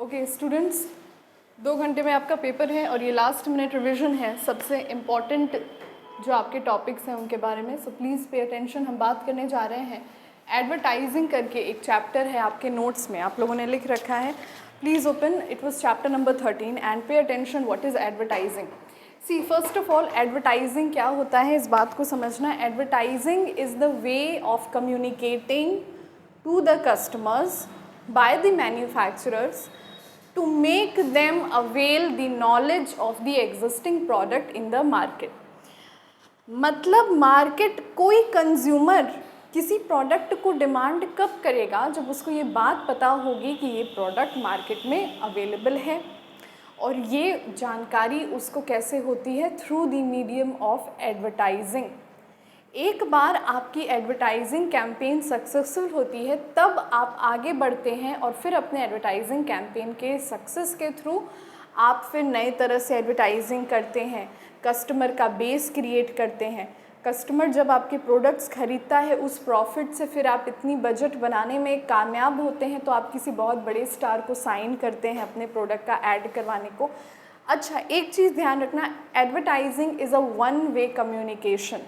Okay students, 2 घंटे में आपका पेपर है और ये लास्ट मिनट रिवीजन है सबसे इम्पॉर्टेंट जो आपके टॉपिक्स हैं उनके बारे में। So please pay attention. हम बात करने जा रहे हैं एडवर्टाइजिंग करके एक चैप्टर है आपके नोट्स में, आप लोगों ने लिख रखा है। Please open, it was chapter number 13 and pay attention what is advertising. See first of all advertising क्या होता है इस बात को समझना। Advertising is the way of communicating to the customers by the manufacturers to make them avail the knowledge of the existing product in the market। मतलब market, कोई consumer किसी प्रोडक्ट को डिमांड कब करेगा? जब उसको ये बात पता होगी कि ये प्रोडक्ट मार्केट में अवेलेबल है। और ये जानकारी उसको कैसे होती है? Through the medium of advertising. एक बार आपकी एडवर्टाइजिंग कैंपेन सक्सेसफुल होती है तब आप आगे बढ़ते हैं और फिर अपने एडवर्टाइजिंग कैंपेन के सक्सेस के थ्रू आप फिर नए तरह से एडवर्टाइजिंग करते हैं, कस्टमर का बेस क्रिएट करते हैं। कस्टमर जब आपके प्रोडक्ट्स खरीदता है उस प्रॉफिट से फिर आप इतनी बजट बनाने में कामयाब होते हैं तो आप किसी बहुत बड़े स्टार को साइन करते हैं अपने प्रोडक्ट का ऐड करवाने को। अच्छा, एक चीज़ ध्यान रखना, advertising is a one way communication,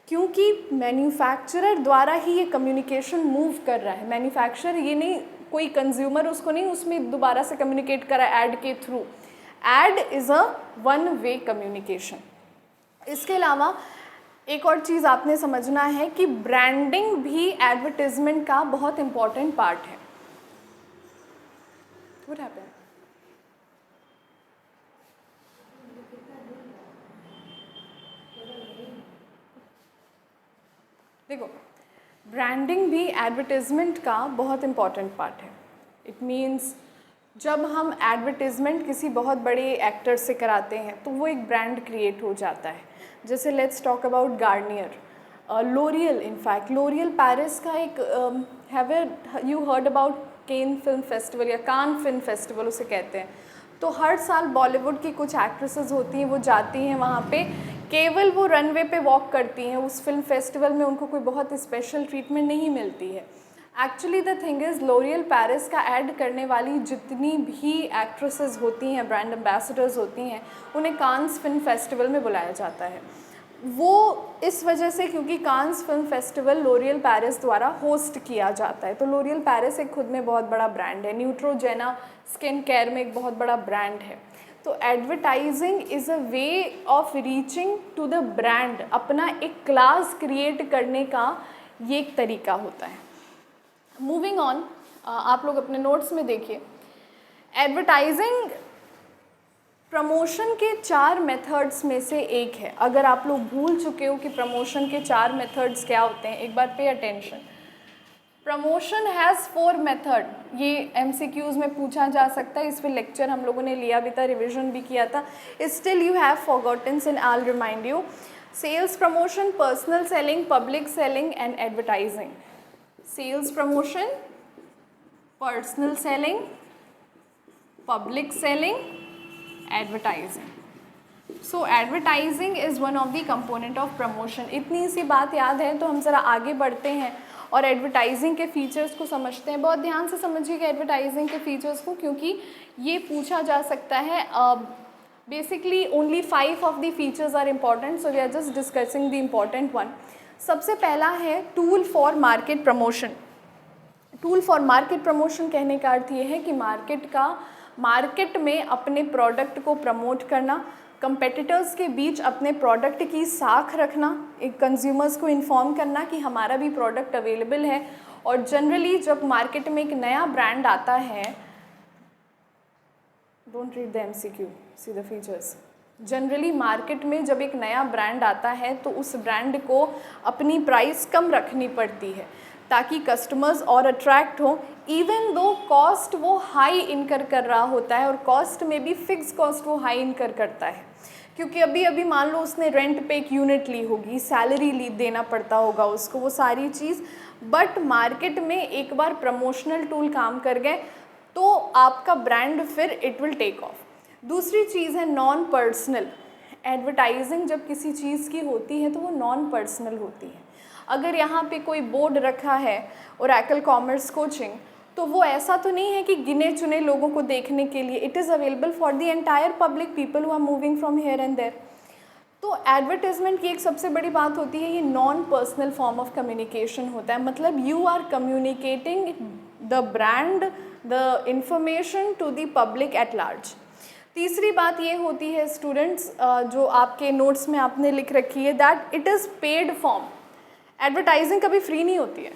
क्योंकि मैन्युफैक्चरर द्वारा ही ये कम्युनिकेशन मूव कर रहा है। मैन्युफैक्चरर ये नहीं, कोई कंज्यूमर उसको नहीं उसमें दोबारा से कम्युनिकेट करा ऐड के through. Add is a one way communication. इसके अलावा एक और चीज़ आपने समझना है कि ब्रांडिंग भी एडवर्टाइजमेंट का बहुत इम्पॉर्टेंट पार्ट है। What happened? देखो, ब्रांडिंग भी एडवर्टाइजमेंट का बहुत इम्पॉर्टेंट पार्ट है। इट मीन्स जब हम एडवर्टाइजमेंट किसी बहुत बड़े एक्टर से कराते हैं तो वो एक ब्रांड क्रिएट हो जाता है। जैसे let's talk about Garnier, L'Oreal. In fact L'Oreal Paris का एक have you heard about Cannes film festival या कान फिल्म फेस्टिवल उसे कहते हैं। तो हर साल बॉलीवुड की कुछ एक्ट्रेसेस होती हैं, वो जाती हैं वहाँ पे, केवल वो रनवे पे वॉक करती हैं। उस फिल्म फेस्टिवल में उनको कोई बहुत स्पेशल ट्रीटमेंट नहीं मिलती है। Actually the thing is, L'Oreal Paris का ऐड करने वाली जितनी भी एक्ट्रेसेस होती हैं, ब्रांड एम्बेसडर्स होती हैं, उन्हें कांस फिल्म फेस्टिवल में बुलाया जाता है। वो इस वजह से क्योंकि Cannes film festival L'Oreal Paris द्वारा होस्ट किया जाता है। तो लोरियल पेरिस एक खुद में बहुत बड़ा ब्रांड है। न्यूट्रोजेना स्किन केयर में एक बहुत बड़ा ब्रांड है। तो advertising is a way of reaching to the brand. अपना एक क्लास क्रिएट करने का ये एक तरीका होता है। मूविंग ऑन, आप लोग अपने नोट्स में देखिए, एडवर्टाइजिंग प्रमोशन के 4 मेथड्स में से एक है। अगर आप लोग भूल चुके हो कि प्रमोशन के 4 मेथड्स क्या होते हैं, एक बार पे अटेंशन। Promotion has 4 method. ये MCQs में पूछा जा सकता है। इस पर लेक्चर हम लोगों ने लिया भी था, रिविजन भी किया था। Still you have forgotten and I will remind you. Sales promotion, personal selling, public selling and advertising. Sales promotion, personal selling, public selling, advertising. So advertising is one of the component of promotion. इतनी सी बात याद है तो हम ज़रा आगे बढ़ते हैं और एडवर्टाइजिंग के फीचर्स को समझते हैं। बहुत ध्यान से समझिएगा एडवर्टाइजिंग के फीचर्स को, क्योंकि ये पूछा जा सकता है। Basically only 5 of the features are important, so we are just discussing the important one. सबसे पहला है tool for market promotion. Tool for market promotion कहने का अर्थ ये है कि मार्केट में अपने प्रोडक्ट को प्रमोट करना, कंपेटिटर्स के बीच अपने प्रोडक्ट की साख रखना, एक कंज्यूमर्स को इन्फॉर्म करना कि हमारा भी प्रोडक्ट अवेलेबल है। और जनरली जब मार्केट में एक नया ब्रांड आता है, don't read the MCQ, see the features. Generally market में जब एक नया ब्रांड आता है तो उस ब्रांड को अपनी प्राइस कम रखनी पड़ती है ताकि कस्टमर्स और अट्रैक्ट हो, इवन दो कॉस्ट वो हाई इनकर कर रहा होता है। और कॉस्ट में भी फिक्स कॉस्ट वो हाई इनकर करता है, क्योंकि अभी मान लो उसने रेंट पे एक यूनिट ली होगी, सैलरी देना पड़ता होगा उसको, वो सारी चीज़। बट मार्केट में एक बार प्रमोशनल टूल काम कर गए तो आपका ब्रांड फिर इट विल टेक ऑफ। दूसरी चीज़ है नॉन पर्सनल। एडवर्टाइजिंग जब किसी चीज़ की होती है तो वो नॉन पर्सनल होती है। अगर यहाँ पे कोई बोर्ड रखा है ओरेकल कॉमर्स कोचिंग, तो वो ऐसा तो नहीं है कि गिने चुने लोगों को देखने के लिए, it is available for the entire public, people who are moving from here and there. तो एडवर्टाइजमेंट की एक सबसे बड़ी बात होती है, ये non personal form of communication होता है, मतलब you are communicating the brand, the information to the public at large. तीसरी बात ये होती है स्टूडेंट्स, जो आपके नोट्स में आपने लिख रखी है, that it is paid form. Advertising कभी फ्री नहीं होती है,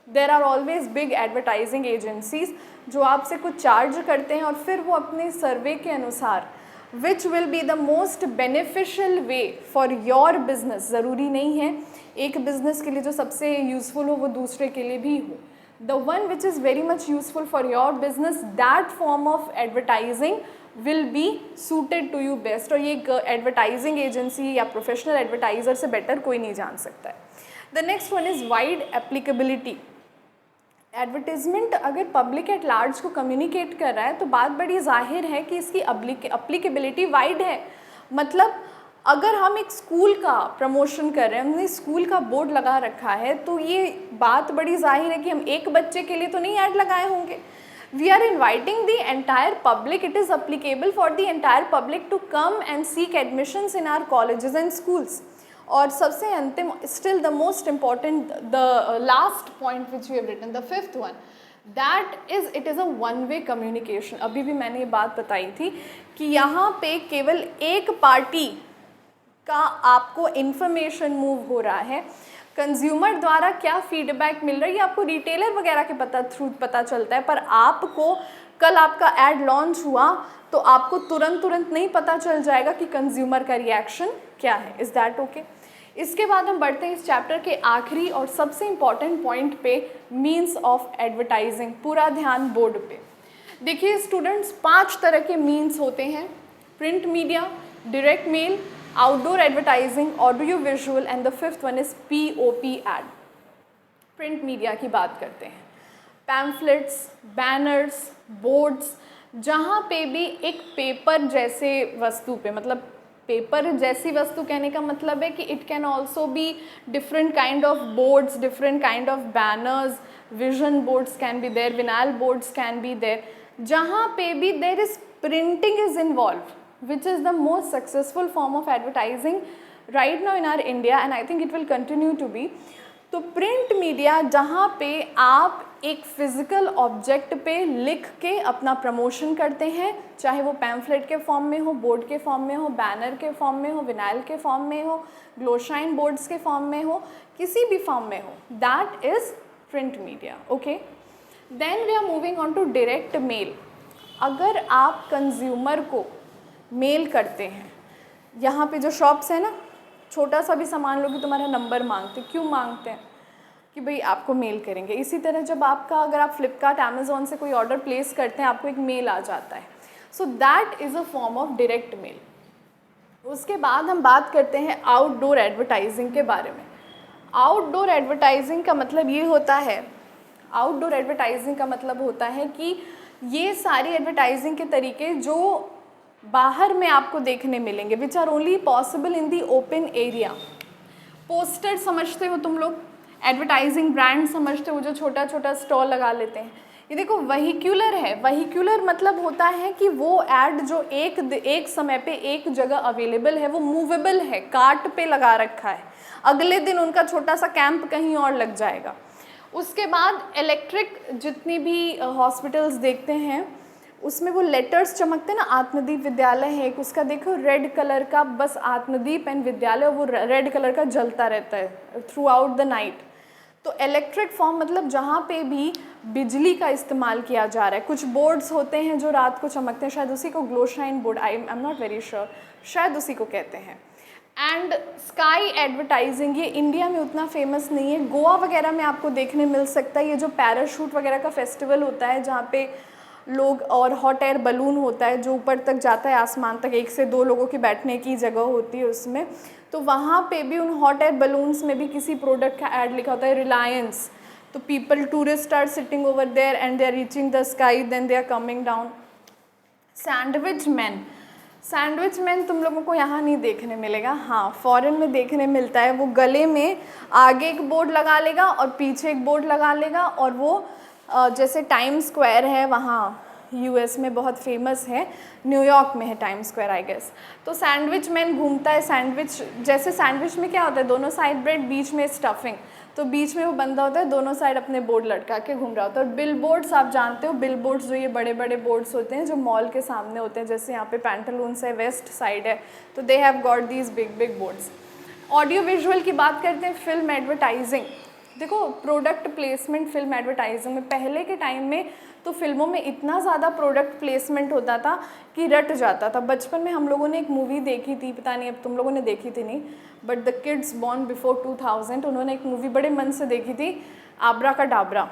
there are always big advertising agencies जो आपसे कुछ चार्ज करते हैं और फिर वो अपने सर्वे के अनुसार which will be the most beneficial way for your business, ज़रूरी नहीं है एक बिजनेस के लिए जो सबसे यूज़फुल हो वो दूसरे के लिए भी हो, the one which is very much useful for your business, that form of advertising will be suited to you best. और ये एक एडवर्टाइजिंग एजेंसी या प्रोफेशनल एडवर्टाइज़र से बेटर कोई नहीं जान सकता है। The next one is wide applicability. Advertisement अगर पब्लिक एट लार्ज को कम्युनिकेट कर रहा है तो बात बड़ी जाहिर है कि इसकी अप्लीकेबिलिटी वाइड है। मतलब अगर हम एक स्कूल का प्रमोशन कर रहे हैं, हमने स्कूल का बोर्ड लगा रखा है, तो ये बात बड़ी जाहिर है कि हम एक बच्चे के लिए तो नहीं ऐड लगाए होंगे। We are inviting the entire public, it is applicable for the entire public to come and seek admissions in our colleges and schools. और सबसे अंतिम, still the most important, the last point which you have written, the fifth one, that is it is a one way communication. अभी भी मैंने ये बात बताई थी कि यहाँ पे केवल एक पार्टी का आपको इन्फॉर्मेशन मूव हो रहा है, कंज्यूमर द्वारा क्या फीडबैक मिल रहा है ये आपको रिटेलर वगैरह के थ्रू पता चलता है, पर आपको कल आपका एड लॉन्च हुआ तो आपको तुरंत नहीं पता चल जाएगा कि कंज्यूमर का रिएक्शन क्या है। Is that okay? इसके बाद हम बढ़ते हैं इस चैप्टर के आखिरी और सबसे इम्पॉर्टेंट पॉइंट पे, मीन्स ऑफ एडवर्टाइजिंग। पूरा ध्यान बोर्ड पे। देखिए स्टूडेंट्स, 5 तरह के मीन्स होते हैं, print media, direct mail, outdoor advertising, audio visual and the fifth one is POP ad. Print media की बात करते हैं, पैम्फलेट्स, बैनर्स, बोर्ड्स, जहाँ पे भी एक पेपर जैसे वस्तु पे, मतलब पेपर जैसी वस्तु कहने का मतलब है कि it can also be different kind of boards, different kind of banners, vision boards can be there, vinyl boards can be there, जहाँ पे भी there is printing is involve, which is the most successful form of advertising right now in our India and I think it will continue to be। तो print media जहाँ पे आप एक physical object पे लिख के अपना प्रमोशन करते हैं, चाहे वो पैम्फलेट के फॉर्म में हो, बोर्ड के फॉर्म में हो, बैनर के फॉर्म में हो, विनाइल के फॉर्म में हो, ग्लोशाइन बोर्ड्स के फॉर्म में हो, किसी भी फॉर्म में हो, that is print media. Okay, then we are moving on to direct mail. अगर आप कंज्यूमर को मेल करते हैं, यहाँ पे जो शॉप्स है ना, छोटा सा भी सामान लोगे तुम्हारा नंबर मांगते, क्यों मांगते हैं? कि भाई आपको मेल करेंगे। इसी तरह जब आपका, अगर आप फ्लिपकार्ट, अमेज़ॉन से कोई ऑर्डर प्लेस करते हैं, आपको एक मेल आ जाता है, so that is a form of direct mail. उसके बाद हम बात करते हैं आउटडोर एडवर्टाइजिंग के बारे में। आउटडोर एडवर्टाइजिंग का मतलब ये होता है, आउटडोर एडवर्टाइजिंग का मतलब होता है कि ये सारी एडवर्टाइजिंग के तरीके जो बाहर में आपको देखने मिलेंगे, which are only possible in the open area. Poster समझते हो तुम लोग, एडवर्टाइजिंग ब्रांड समझते हो, जो छोटा छोटा स्टॉल लगा लेते हैं। ये देखो वहीक्यूलर है। वहीक्यूलर मतलब होता है कि वो ऐड जो एक समय पे एक जगह अवेलेबल है, वो मूवेबल है, कार्ट पे लगा रखा है, अगले दिन उनका छोटा सा कैंप कहीं और लग जाएगा। उसके बाद इलेक्ट्रिक, जितनी भी हॉस्पिटल्स देखते हैं उसमें वो लेटर्स चमकते हैं ना, आत्मदीप विद्यालय है एक, उसका देखो रेड कलर का, बस आत्मदीप एंड विद्यालय, वो रेड कलर का जलता रहता है थ्रू आउट द नाइट। तो इलेक्ट्रिक फॉर्म मतलब जहाँ पे भी बिजली का इस्तेमाल किया जा रहा है। कुछ बोर्ड्स होते हैं जो रात को चमकते हैं, शायद उसी को glow shine board, I am not very sure, शायद उसी को कहते हैं। एंड स्काई एडवर्टाइजिंग, ये इंडिया में उतना फेमस नहीं है, गोवा वगैरह में आपको देखने मिल सकता है। ये जो पैराशूट वगैरह का फेस्टिवल होता है जहाँ पे लोग, और हॉट एयर बलून होता है जो ऊपर तक जाता है आसमान तक, 1 से 2 लोगों की बैठने की जगह होती है उसमें, तो वहाँ पे भी उन हॉट एयर बलून्स में भी किसी प्रोडक्ट का ऐड लिखा होता है, रिलायंस। तो people, tourist are sitting over there and they are reaching the sky, then they are coming down. Sandwich man, sandwich man तुम लोगों को यहाँ नहीं देखने मिलेगा, हाँ फॉरेन में देखने मिलता है। वो गले में आगे एक बोर्ड लगा लेगा और पीछे एक बोर्ड लगा लेगा, और वो जैसे टाइम स्क्वायर है वहाँ यूएस में बहुत फेमस है, न्यूयॉर्क में है टाइम स्क्वायर आई गेस। तो सैंडविच मैन घूमता है, सैंडविच जैसे सैंडविच में क्या होता है, दोनों साइड ब्रेड बीच में स्टफिंग, तो बीच में वो बंदा होता है, दोनों साइड अपने बोर्ड लटका के घूम रहा होता है। और बिल बोर्ड्स आप जानते हो, बिल बोर्ड्स जो ये बड़े बड़े बोर्ड्स होते हैं जो मॉल के सामने होते हैं, जैसे यहाँ पे पैंटालून्स है, वेस्ट साइड है, तो they have got these big big boards. Audio visual की बात करते हैं, फिल्म एडवर्टाइजिंग। देखो प्रोडक्ट प्लेसमेंट फिल्म एडवर्टाइजिंग में पहले के टाइम में तो फिल्मों में इतना ज़्यादा प्रोडक्ट प्लेसमेंट होता था कि रट जाता था। बचपन में हम लोगों ने एक मूवी देखी थी, पता नहीं अब तुम लोगों ने देखी थी नहीं, but the kids born before 2000 उन्होंने एक मूवी बड़े मन से देखी थी, आब्रा का डाबरा।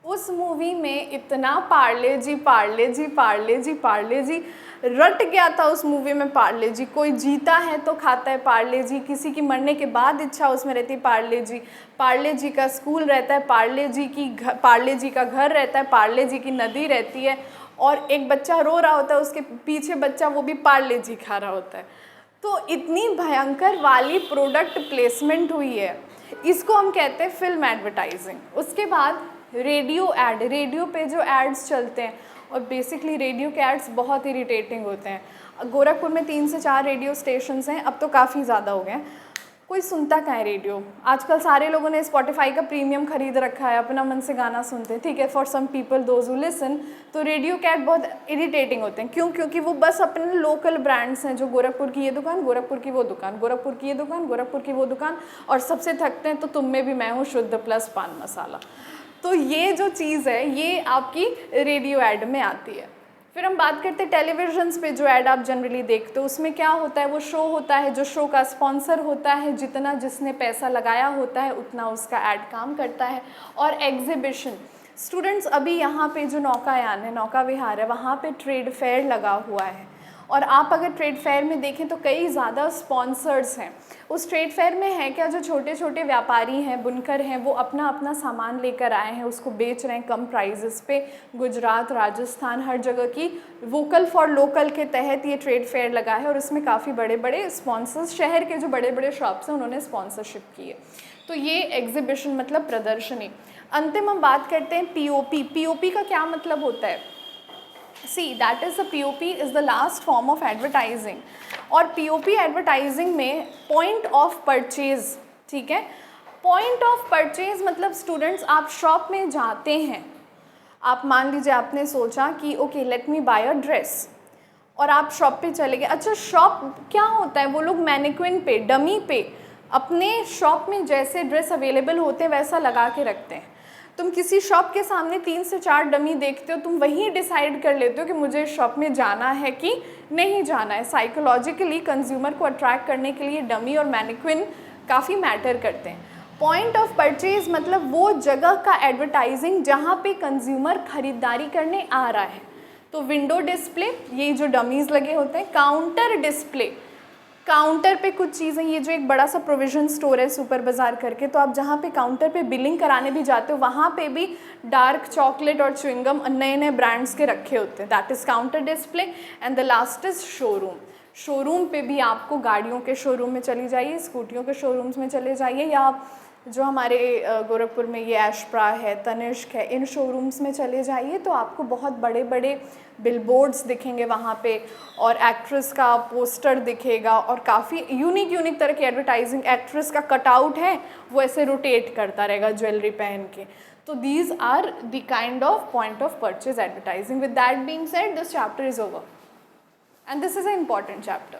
उस मूवी में इतना पार्ले जी पार्ले जी पार्ले जी पार्ले जी रट गया था उस मूवी में। पार्ले जी, कोई जीता है तो खाता है पार्ले जी, किसी की मरने के बाद इच्छा उसमें रहती है पार्ले जी, पार्ले जी का स्कूल रहता है, पार्ले जी का घर रहता है, पार्ले जी की नदी रहती है, और एक बच्चा रो रहा होता है, उसके पीछे बच्चा वो भी पार्ले जी खा रहा होता है। तो इतनी भयंकर वाली प्रोडक्ट प्लेसमेंट हुई है, इसको हम कहते हैं फिल्म एडवर्टाइजिंग। उसके बाद रेडियो ऐड, रेडियो पे जो एड्स चलते हैं, और बेसिकली रेडियो के एड्स बहुत इरिटेटिंग होते हैं। गोरखपुर में 3 से 4 रेडियो स्टेशंस हैं, अब तो काफ़ी ज़्यादा हो गए हैं, कोई सुनता कहाँ है रेडियो। आजकल सारे लोगों ने स्पॉटिफाई का प्रीमियम खरीद रखा है, अपना मन से गाना सुनते हैं, ठीक है, for some people those who listen. तो रेडियो के ऐड बहुत इरिटेटिंग होते हैं, क्यों? क्योंकि वो बस अपने लोकल ब्रांड्स हैं, जो गोरखपुर की ये दुकान, गोरखपुर की वो दुकान, गोरखपुर की ये दुकान, गोरखपुर की वो दुकान, और सबसे थकते हैं तो तुम में भी मैं हूँ शुद्ध प्लस पान मसाला। तो ये जो चीज़ है ये आपकी रेडियो ऐड में आती है। फिर हम बात करते हैं टेलीविजन्स पे जो ऐड आप जनरली देखते हो, उसमें क्या होता है, वो शो होता है, जो शो का स्पॉन्सर होता है, जितना जिसने पैसा लगाया होता है उतना उसका ऐड काम करता है। और एग्जीबिशन, स्टूडेंट्स अभी यहाँ पे जो नौकायान है, नौका विहार है, वहाँ पे ट्रेड फेयर लगा हुआ है, और आप अगर ट्रेड फेयर में देखें तो कई ज़्यादा स्पॉन्सर्स हैं। उस ट्रेड फेयर में है क्या, जो छोटे छोटे व्यापारी हैं, बुनकर हैं, वो अपना अपना सामान लेकर आए हैं, उसको बेच रहे हैं कम प्राइजेस पे। गुजरात, राजस्थान, हर जगह की वोकल फॉर लोकल के तहत ये ट्रेड फेयर लगा है, और इसमें काफ़ी बड़े बड़े स्पॉन्सर्स, शहर के जो बड़े बड़े शॉप्स हैं उन्होंने स्पॉन्सरशिप की है। तो ये एग्जीबिशन मतलब प्रदर्शनी। अंतिम हम बात करते हैं पीओपी। पीओपी का क्या मतलब होता है? See, that is the POP is the last form of advertising। और POP एडवर्टाइजिंग में पॉइंट ऑफ परचेज, ठीक है, पॉइंट ऑफ परचेज मतलब स्टूडेंट्स आप शॉप में जाते हैं, आप मान लीजिए आपने सोचा कि ओके लेट मी बाय अ ड्रेस, और आप शॉप पे चले गए। अच्छा, शॉप क्या होता है, वो लोग मैनिक्विन पे, डमी पे अपने शॉप में जैसे ड्रेस अवेलेबल होते हैं वैसा लगा के रखते हैं। तुम किसी शॉप के सामने 3 से 4 डमी देखते हो, तुम वहीं डिसाइड कर लेते हो कि मुझे शॉप में जाना है कि नहीं जाना है। साइकोलॉजिकली कंज्यूमर को अट्रैक्ट करने के लिए डमी और मैनिक्विन काफ़ी मैटर करते हैं। पॉइंट ऑफ परचेज मतलब वो जगह का एडवर्टाइजिंग जहाँ पे कंज्यूमर खरीदारी करने आ रहा है। तो विंडो डिस्प्ले, ये जो डमीज़ लगे होते हैं। काउंटर डिस्प्ले, काउंटर पे कुछ चीज़ें, ये जो एक बड़ा सा प्रोविज़न स्टोर है सुपर बाज़ार करके, तो आप जहाँ पे काउंटर पे बिलिंग कराने भी जाते हो वहाँ पे भी डार्क चॉकलेट और च्युइंगम नए नए ब्रांड्स के रखे होते हैं। That is counter display. And the last is showroom. Showroom पे भी आपको गाड़ियों के शोरूम में चली जाइए, स्कूटियों के शोरूम्स में चले जाइए, या जो हमारे गोरखपुर में ये एशप्रा है, तनिष्क है, इन शोरूम्स में चले जाइए तो आपको बहुत बड़े बड़े बिलबोर्ड्स दिखेंगे वहाँ पे, और एक्ट्रेस का पोस्टर दिखेगा, और काफ़ी यूनिक तरह की एडवर्टाइजिंग। एक्ट्रेस का कटआउट है, वो ऐसे रोटेट करता रहेगा ज्वेलरी पहन के। तो these are the kind of point of purchase advertising. With that being said, this chapter is over and this is a important chapter.